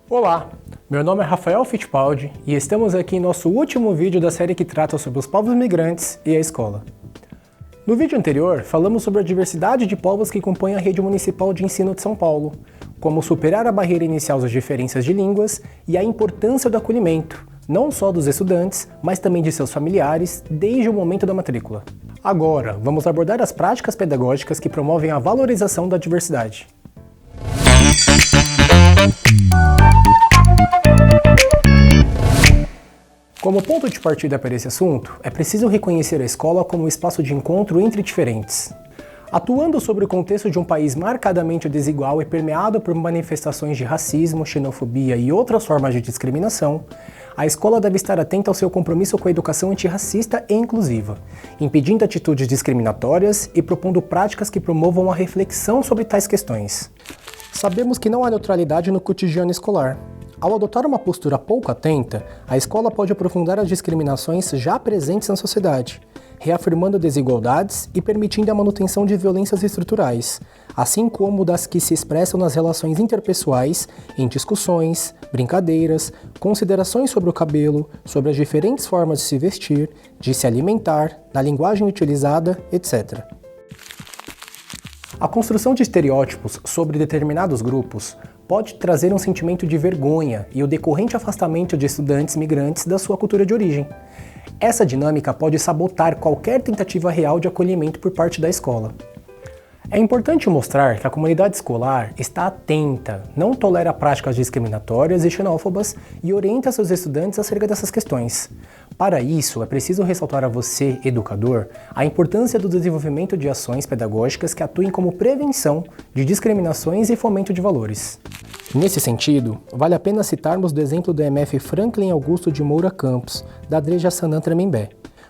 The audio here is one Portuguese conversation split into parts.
Olá, meu nome é Rafael Fittipaldi e estamos aqui em nosso último vídeo da série que trata sobre os povos migrantes e a escola. No vídeo anterior, falamos sobre a diversidade de povos que compõem a rede municipal de ensino de São Paulo, como superar a barreira inicial das diferenças de línguas e a importância do acolhimento, não só dos estudantes, mas também de seus familiares, desde o momento da matrícula. Agora, vamos abordar as práticas pedagógicas que promovem a valorização da diversidade. Como ponto de partida para esse assunto, é preciso reconhecer a escola como um espaço de encontro entre diferentes. Atuando sobre o contexto de um país marcadamente desigual e permeado por manifestações de racismo, xenofobia e outras formas de discriminação, a escola deve estar atenta ao seu compromisso com a educação antirracista e inclusiva, impedindo atitudes discriminatórias e propondo práticas que promovam a reflexão sobre tais questões. Sabemos que não há neutralidade no cotidiano escolar. Ao adotar uma postura pouco atenta, a escola pode aprofundar as discriminações já presentes na sociedade, reafirmando desigualdades e permitindo a manutenção de violências estruturais, assim como das que se expressam nas relações interpessoais, em discussões, brincadeiras, considerações sobre o cabelo, sobre as diferentes formas de se vestir, de se alimentar, na linguagem utilizada, etc. A construção de estereótipos sobre determinados grupos pode trazer um sentimento de vergonha e o decorrente afastamento de estudantes migrantes da sua cultura de origem. Essa dinâmica pode sabotar qualquer tentativa real de acolhimento por parte da escola. É importante mostrar que a comunidade escolar está atenta, não tolera práticas discriminatórias e xenófobas e orienta seus estudantes acerca dessas questões. Para isso, é preciso ressaltar a você, educador, a importância do desenvolvimento de ações pedagógicas que atuem como prevenção de discriminações e fomento de valores. Nesse sentido, vale a pena citarmos o exemplo do MF Franklin Augusto de Moura Campos, da Dreja Sanã Tremembé.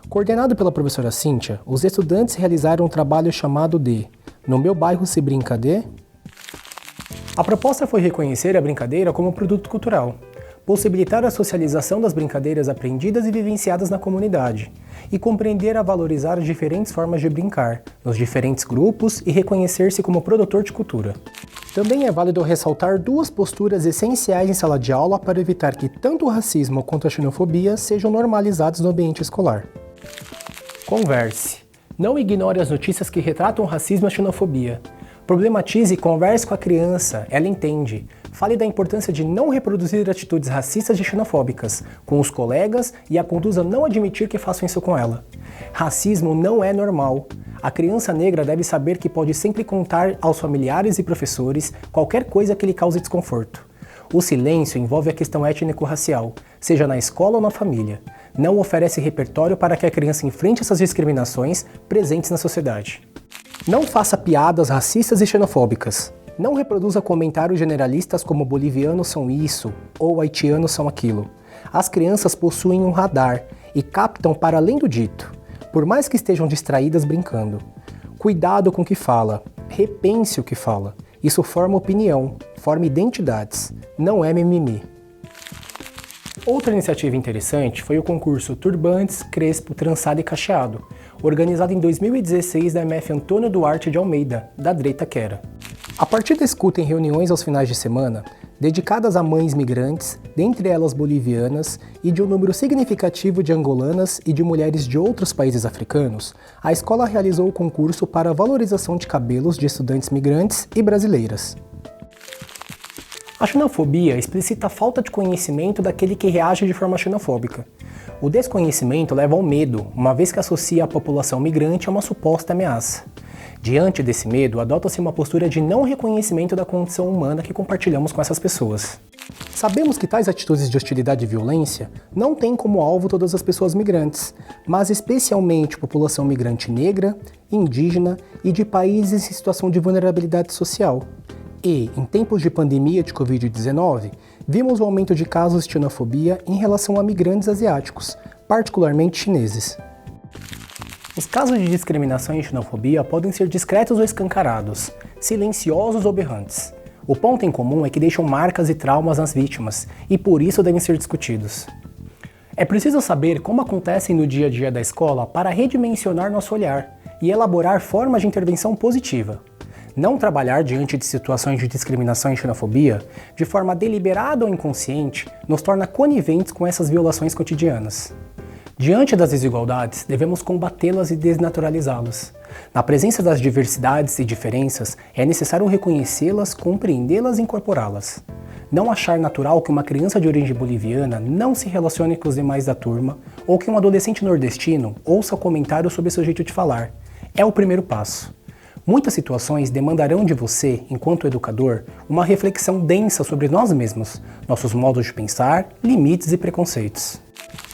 Coordenado pela professora Cíntia, os estudantes realizaram um trabalho chamado de No Meu Bairro Se Brinca de? A proposta foi reconhecer a brincadeira como produto cultural, possibilitar a socialização das brincadeiras aprendidas e vivenciadas na comunidade, e compreender a valorizar as diferentes formas de brincar, nos diferentes grupos e reconhecer-se como produtor de cultura. Também é válido ressaltar duas posturas essenciais em sala de aula para evitar que tanto o racismo quanto a xenofobia sejam normalizados no ambiente escolar. Converse. Não ignore as notícias que retratam o racismo e a xenofobia. Problematize e converse com a criança, ela entende. Fale da importância de não reproduzir atitudes racistas e xenofóbicas com os colegas e a conduza a não admitir que façam isso com ela. Racismo não é normal. A criança negra deve saber que pode sempre contar aos familiares e professores qualquer coisa que lhe cause desconforto. O silêncio envolve a questão étnico-racial, seja na escola ou na família. Não oferece repertório para que a criança enfrente essas discriminações presentes na sociedade. Não faça piadas racistas e xenofóbicas. Não reproduza comentários generalistas como bolivianos são isso ou haitianos são aquilo. As crianças possuem um radar e captam para além do dito, por mais que estejam distraídas brincando. Cuidado com o que fala, repense o que fala. Isso forma opinião, forma identidades, não é mimimi. Outra iniciativa interessante foi o concurso Turbantes, Crespo, Trançado e Cacheado, organizado em 2016 da MF Antônio Duarte de Almeida, da Dre Itaquera. A partir da escuta em reuniões aos finais de semana, dedicadas a mães migrantes, dentre elas bolivianas, e de um número significativo de angolanas e de mulheres de outros países africanos, a escola realizou o concurso para a valorização de cabelos de estudantes migrantes e brasileiras. A xenofobia explicita a falta de conhecimento daquele que reage de forma xenofóbica. O desconhecimento leva ao medo, uma vez que associa a população migrante a uma suposta ameaça. Diante desse medo, adota-se uma postura de não reconhecimento da condição humana que compartilhamos com essas pessoas. Sabemos que tais atitudes de hostilidade e violência não têm como alvo todas as pessoas migrantes, mas especialmente população migrante negra, indígena e de países em situação de vulnerabilidade social. E, em tempos de pandemia de Covid-19, vimos o aumento de casos de xenofobia em relação a migrantes asiáticos, particularmente chineses. Os casos de discriminação e xenofobia podem ser discretos ou escancarados, silenciosos ou berrantes. O ponto em comum é que deixam marcas e traumas nas vítimas, e por isso devem ser discutidos. É preciso saber como acontecem no dia a dia da escola para redimensionar nosso olhar e elaborar formas de intervenção positiva. Não trabalhar diante de situações de discriminação e xenofobia, de forma deliberada ou inconsciente, nos torna coniventes com essas violações cotidianas. Diante das desigualdades, devemos combatê-las e desnaturalizá-las. Na presença das diversidades e diferenças, é necessário reconhecê-las, compreendê-las e incorporá-las. Não achar natural que uma criança de origem boliviana não se relacione com os demais da turma, ou que um adolescente nordestino ouça comentários sobre seu jeito de falar. É o primeiro passo. Muitas situações demandarão de você, enquanto educador, uma reflexão densa sobre nós mesmos, nossos modos de pensar, limites e preconceitos.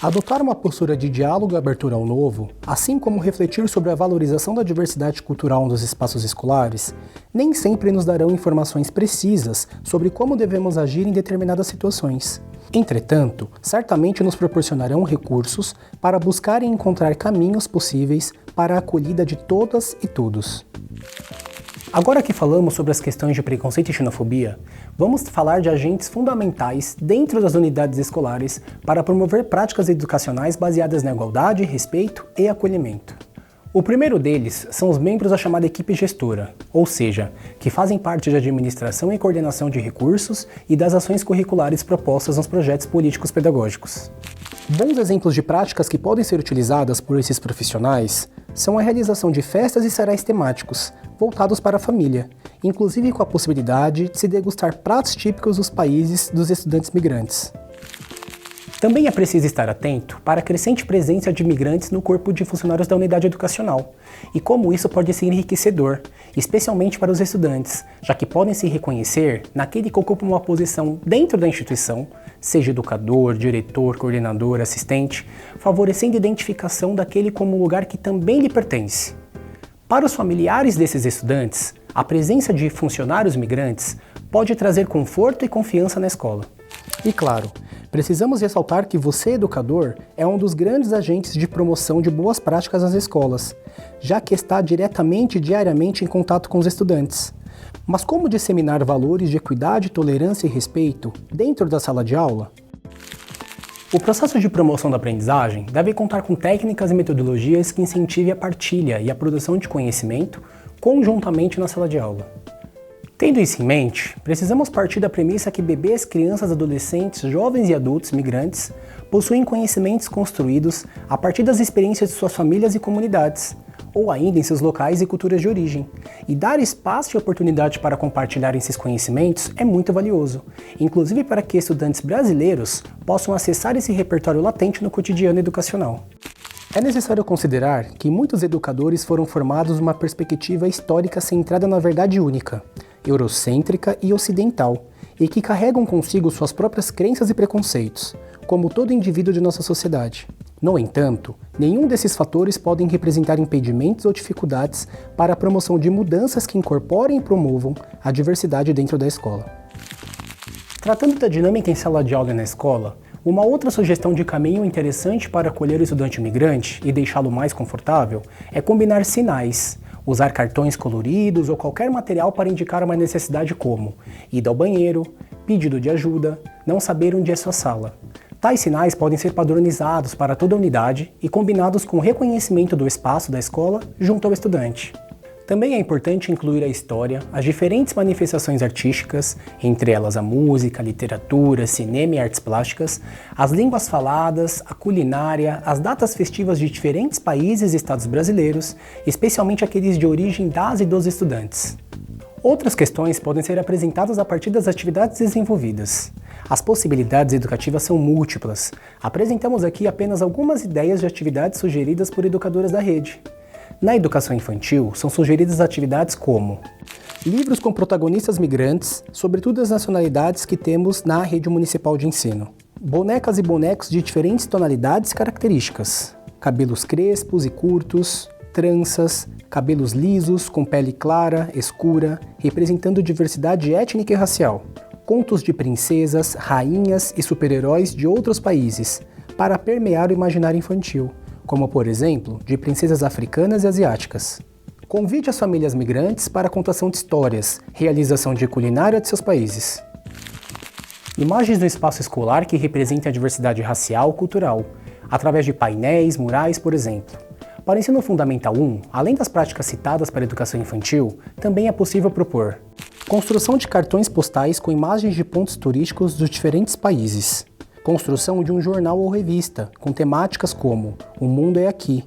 Adotar uma postura de diálogo e abertura ao novo, assim como refletir sobre a valorização da diversidade cultural nos espaços escolares, nem sempre nos darão informações precisas sobre como devemos agir em determinadas situações. Entretanto, certamente nos proporcionarão recursos para buscar e encontrar caminhos possíveis para a acolhida de todas e todos. Agora que falamos sobre as questões de preconceito e xenofobia, vamos falar de agentes fundamentais dentro das unidades escolares para promover práticas educacionais baseadas na igualdade, respeito e acolhimento. O primeiro deles são os membros da chamada equipe gestora, ou seja, que fazem parte da administração e coordenação de recursos e das ações curriculares propostas nos projetos políticos pedagógicos. Bons exemplos de práticas que podem ser utilizadas por esses profissionais são a realização de festas e sarais temáticos, voltados para a família, inclusive com a possibilidade de se degustar pratos típicos dos países dos estudantes migrantes. Também é preciso estar atento para a crescente presença de migrantes no corpo de funcionários da unidade educacional, e como isso pode ser enriquecedor, especialmente para os estudantes, já que podem se reconhecer naquele que ocupa uma posição dentro da instituição, seja educador, diretor, coordenador, assistente, favorecendo a identificação daquele como um lugar que também lhe pertence. Para os familiares desses estudantes, a presença de funcionários migrantes pode trazer conforto e confiança na escola. E claro, precisamos ressaltar que você, educador, é um dos grandes agentes de promoção de boas práticas nas escolas, já que está diretamente e diariamente em contato com os estudantes. Mas como disseminar valores de equidade, tolerância e respeito dentro da sala de aula? O processo de promoção da aprendizagem deve contar com técnicas e metodologias que incentivem a partilha e a produção de conhecimento conjuntamente na sala de aula. Tendo isso em mente, precisamos partir da premissa que bebês, crianças, adolescentes, jovens e adultos migrantes possuem conhecimentos construídos a partir das experiências de suas famílias e comunidades, ou ainda em seus locais e culturas de origem, e dar espaço e oportunidade para compartilhar esses conhecimentos é muito valioso, inclusive para que estudantes brasileiros possam acessar esse repertório latente no cotidiano educacional. É necessário considerar que muitos educadores foram formados numa perspectiva histórica centrada na verdade única, eurocêntrica e ocidental, e que carregam consigo suas próprias crenças e preconceitos, como todo indivíduo de nossa sociedade. No entanto, nenhum desses fatores podem representar impedimentos ou dificuldades para a promoção de mudanças que incorporem e promovam a diversidade dentro da escola. Tratando da dinâmica em sala de aula e na escola, uma outra sugestão de caminho interessante para acolher o estudante imigrante e deixá-lo mais confortável é combinar sinais, usar cartões coloridos ou qualquer material para indicar uma necessidade como ida ao banheiro, pedido de ajuda, não saber onde é sua sala. Tais sinais podem ser padronizados para toda a unidade e combinados com o reconhecimento do espaço da escola junto ao estudante. Também é importante incluir a história, as diferentes manifestações artísticas, entre elas a música, a literatura, cinema e artes plásticas, as línguas faladas, a culinária, as datas festivas de diferentes países e estados brasileiros, especialmente aqueles de origem das e dos estudantes. Outras questões podem ser apresentadas a partir das atividades desenvolvidas. As possibilidades educativas são múltiplas. Apresentamos aqui apenas algumas ideias de atividades sugeridas por educadoras da rede. Na educação infantil, são sugeridas atividades como livros com protagonistas migrantes, sobretudo as nacionalidades que temos na rede municipal de ensino, bonecas e bonecos de diferentes tonalidades e características, cabelos crespos e curtos, tranças, cabelos lisos com pele clara, escura, representando diversidade étnica e racial, contos de princesas, rainhas e super-heróis de outros países, para permear o imaginário infantil, como por exemplo, de princesas africanas e asiáticas. Convide as famílias migrantes para a contação de histórias, realização de culinária de seus países. Imagens do espaço escolar que representem a diversidade racial ou cultural, através de painéis, murais, por exemplo. Para o ensino fundamental 1, além das práticas citadas para a educação infantil, também é possível propor construção de cartões postais com imagens de pontos turísticos dos diferentes países, construção de um jornal ou revista com temáticas como O Mundo é Aqui,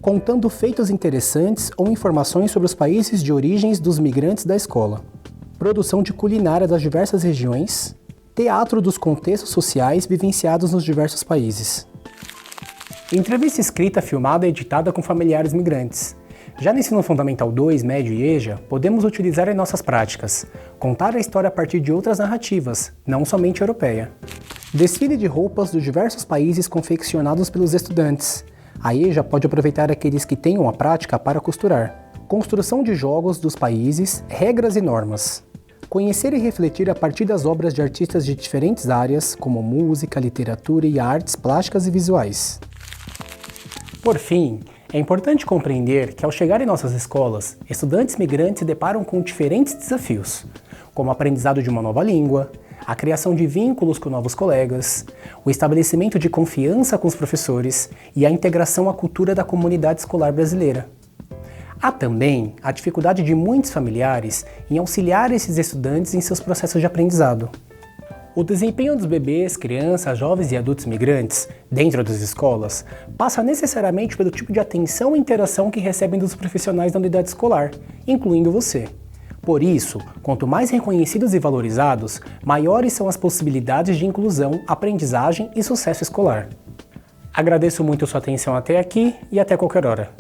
contando feitos interessantes ou informações sobre os países de origens dos migrantes da escola, produção de culinária das diversas regiões, teatro dos contextos sociais vivenciados nos diversos países. Entrevista escrita, filmada e editada com familiares migrantes. Já no ensino fundamental 2, médio e EJA, podemos utilizar em nossas práticas, contar a história a partir de outras narrativas, não somente europeia. Desfile de roupas dos diversos países confeccionados pelos estudantes. A EJA pode aproveitar aqueles que tenham a prática para costurar. Construção de jogos dos países, regras e normas. Conhecer e refletir a partir das obras de artistas de diferentes áreas, como música, literatura e artes plásticas e visuais. Por fim, é importante compreender que ao chegar em nossas escolas, estudantes migrantes se deparam com diferentes desafios, como o aprendizado de uma nova língua, a criação de vínculos com novos colegas, o estabelecimento de confiança com os professores e a integração à cultura da comunidade escolar brasileira. Há também a dificuldade de muitos familiares em auxiliar esses estudantes em seus processos de aprendizado. O desempenho dos bebês, crianças, jovens e adultos migrantes, dentro das escolas, passa necessariamente pelo tipo de atenção e interação que recebem dos profissionais da unidade escolar, incluindo você. Por isso, quanto mais reconhecidos e valorizados, maiores são as possibilidades de inclusão, aprendizagem e sucesso escolar. Agradeço muito a sua atenção até aqui e até qualquer hora.